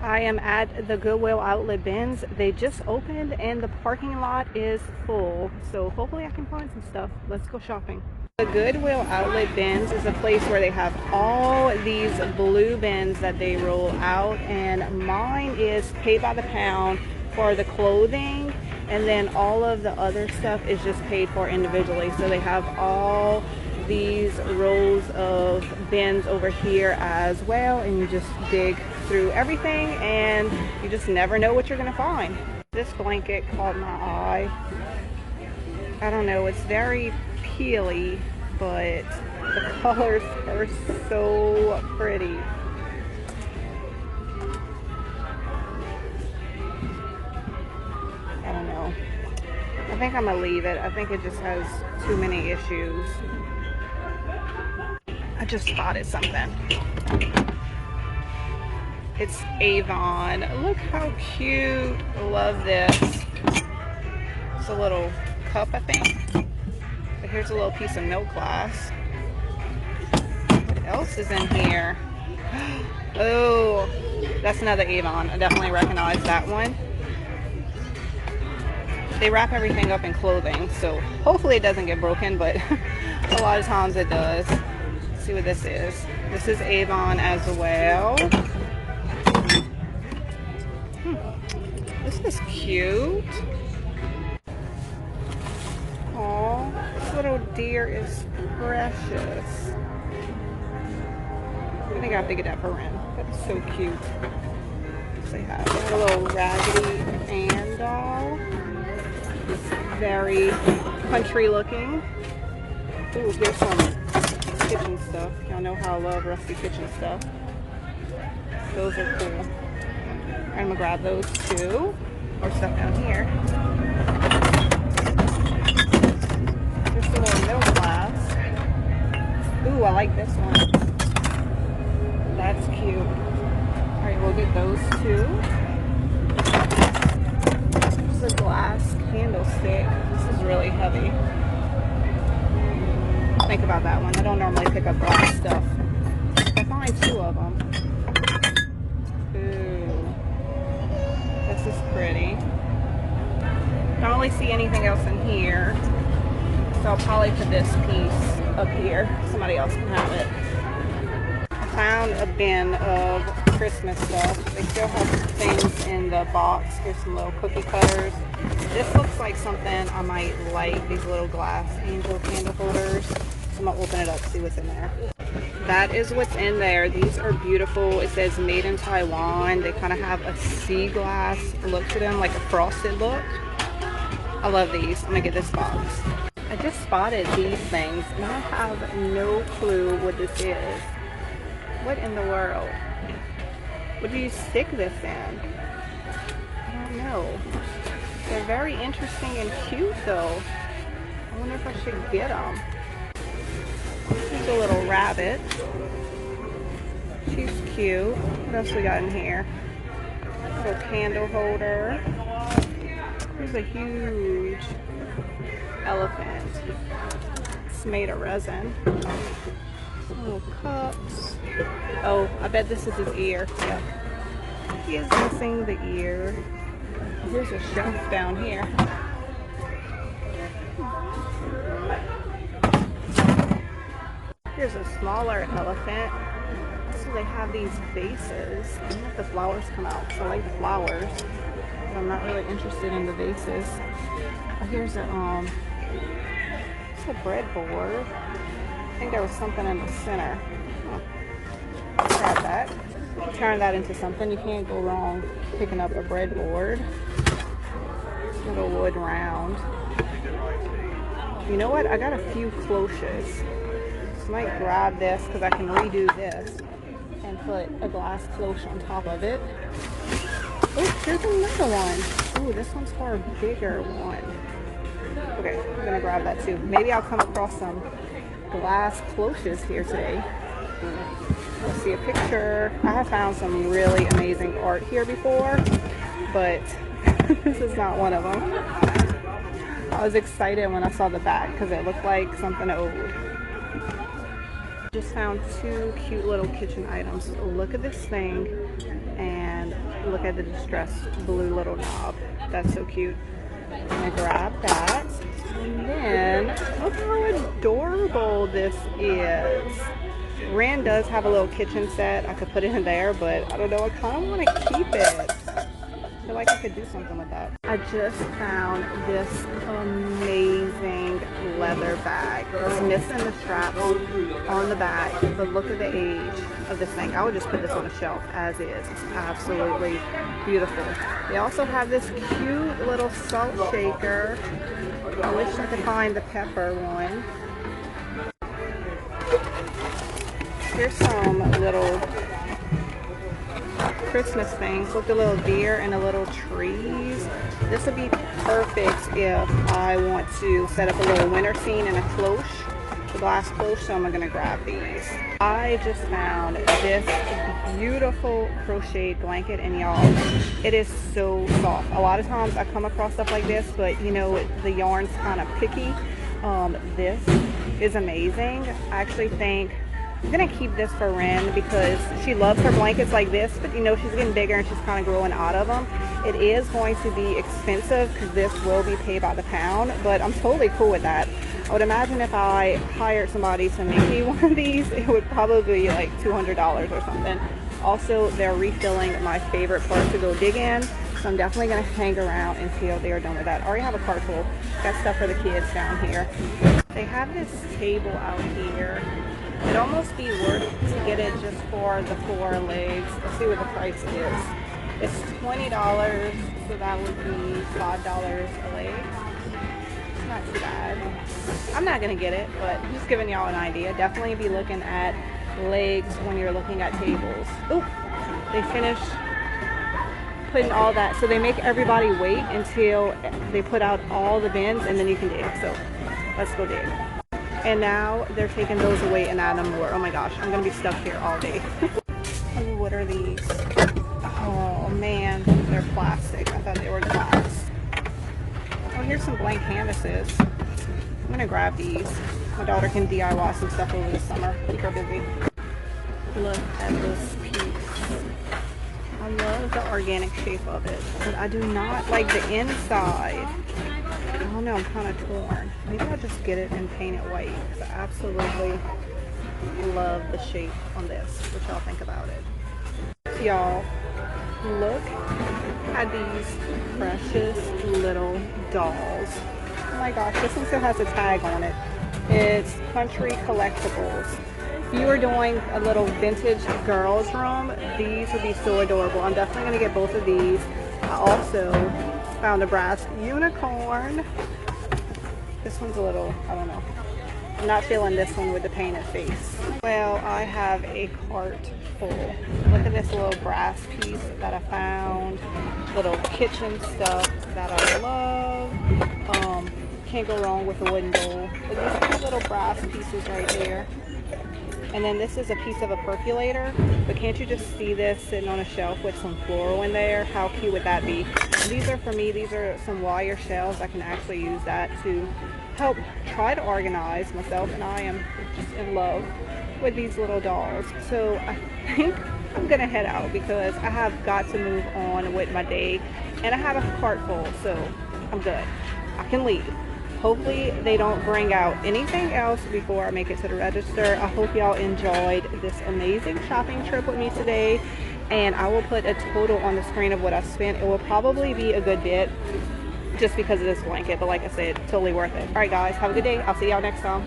I am at the Goodwill Outlet Bins. They just opened and the parking lot is full. So hopefully I can find some stuff. Let's go shopping. The Goodwill Outlet Bins is a place where they have all these blue bins that they roll out, and mine is paid by the pound for the clothing, and then all of the other stuff is just paid for individually. So they have all these rows of bins over here as well, and you just dig through everything and you just never know what you're gonna find. This blanket caught my eye. I don't know, it's very peely, but the colors are so pretty. I don't know. I think I'm gonna leave it. I think it just has too many issues. I just spotted something. It's Avon. Look how cute. Love this. It's a little cup, I think. But here's a little piece of milk glass. What else is in here? Oh, that's another Avon. I definitely recognize that one. They wrap everything up in clothing, so hopefully it doesn't get broken, but a lot of times it does. Let's see what this is. This is Avon as well. This is cute. Oh, this little deer is precious. I think I have to get that for Ren. That's so cute. They have a little Raggedy Ann doll. Very country looking. Ooh, here's some kitchen stuff. Y'all know how I love rusty kitchen stuff. Those are cool. I'm gonna grab those too. More stuff down here. There's a little middle class. Ooh, I like this one. That's cute. Alright, we'll get those two. This is a glass candlestick. This is really heavy. Think about that one. I don't normally pick up glass stuff. I find two of them. This is pretty. I don't really see anything else in here, so I'll probably put this piece up here. Somebody else can have it. I found a bin of Christmas stuff. They still have things in the box. Here's some little cookie cutters. This looks like something I might like, these little glass angel candle holders. So I'm gonna open it up, see what's in there. That is what's in there. These are beautiful. It says made in Taiwan. They kind of have a sea glass look to them, like a frosted look. I love these. I'm gonna get this box. I just spotted these things and I have no clue what this is. What in the world? What do you stick this in? I don't know. They're very interesting and cute though. I wonder if I should get them. Here's a little rabbit. She's cute. What else we got in here? Little candle holder. Here's a huge elephant. It's made of resin. Little cups. Oh, I bet this is his ear. Yep. He is missing the ear. Here's a shelf down here. Here's a smaller elephant. So they have these vases. I don't know if the flowers come out, so I like the flowers. But I'm not really interested in the vases. Oh, here's a it's a breadboard. I think there was something in the center. Oh. Grab that. Turn that into something. You can't go wrong picking up a breadboard. Little wood round. You know what? I got a few cloches. I might grab this because I can redo this and put a glass cloche on top of it. Oh, here's another one. Oh, this one's for a bigger one. Okay, I'm gonna grab that too. Maybe I'll come across some glass cloches here today. Let's see a picture. I have found some really amazing art here before, but this is not one of them. I was excited when I saw the back because it looked like something old. Just found two cute little kitchen items. Look at this thing, and look at the distressed blue little knob. That's so cute. I'm gonna grab that. And then, look how adorable this is. Rand does have a little kitchen set. I could put it in there, but I don't know, I kind of want to keep it. I feel like I could do something with that. I just found this amazing leather bag. It's missing the straps on the back, but look at the age of this thing. I would just put this on a shelf as is. It's absolutely beautiful. They also have this cute little salt shaker. I wish I could find the pepper one. Here's some little Christmas things. Look, the little deer and the little trees. This would be perfect if I want to set up a little winter scene in a cloche, the glass cloche, so I'm going to grab these. I just found this beautiful crocheted blanket, and y'all, it is so soft. A lot of times I come across stuff like this, but you know, the yarn's kind of picky. This is amazing. I actually think I'm gonna keep this for Ren because she loves her blankets like this, but you know, she's getting bigger and she's kind of growing out of them. It is going to be expensive because this will be paid by the pound, but I'm totally cool with that. I would imagine if I hired somebody to make me one of these, it would probably be like $200 or something. Also, they're refilling my favorite part to go dig in, so I'm definitely gonna hang around until they are done with that. I already have a cart full. Got stuff for the kids down here. They have this table out here. It'd almost be worth to get it just for the 4 legs. Let's see what the price is. It's $20, so that would be $5 a leg. It's not too bad. I'm not gonna get it, but I'm just giving y'all an idea. Definitely be looking at legs when you're looking at tables. Oh, they finished putting all that. So they make everybody wait until they put out all the bins, and then you can dig. So let's go dig. And now they're taking those away and adding more. Oh my gosh, I'm gonna be stuck here all day. Oh, what are these? Oh man, they're plastic. I thought they were glass. Oh, here's some blank canvases. I'm gonna grab these. My daughter can DIY some stuff over the summer. Keep her busy. Look at this piece. I love the organic shape of it, but I do not like the inside. I don't know, I'm kind of torn. Maybe I'll just get it and paint it white, because I absolutely love the shape on this. What y'all think about it? Y'all, look at these precious little dolls. Oh my gosh, this one still has a tag on it. It's Country Collectibles. If you were doing a little vintage girls room, these would be so adorable. I'm definitely going to get both of these. I also found a brass unicorn. This one's a little, I don't know. I'm not feeling this one with the painted face. Well, I have a cart full. Look at this little brass piece that I found. Little kitchen stuff that I love. Can't go wrong with a wooden bowl. But these 2 little brass pieces right here. And then this is a piece of a percolator, but can't you just see this sitting on a shelf with some floral in there? How cute would that be? And these are for me, these are some wire shelves. I can actually use that to help try to organize myself, and I am just in love with these little dolls. So I think I'm gonna head out because I have got to move on with my day, and I have a cart full, so I'm good. I can leave. Hopefully they don't bring out anything else before I make it to the register. I hope y'all enjoyed this amazing shopping trip with me today, and I will put a total on the screen of what I spent. It will probably be a good bit just because of this blanket, but like I said, totally worth it. All right guys, have a good day. I'll see y'all next time.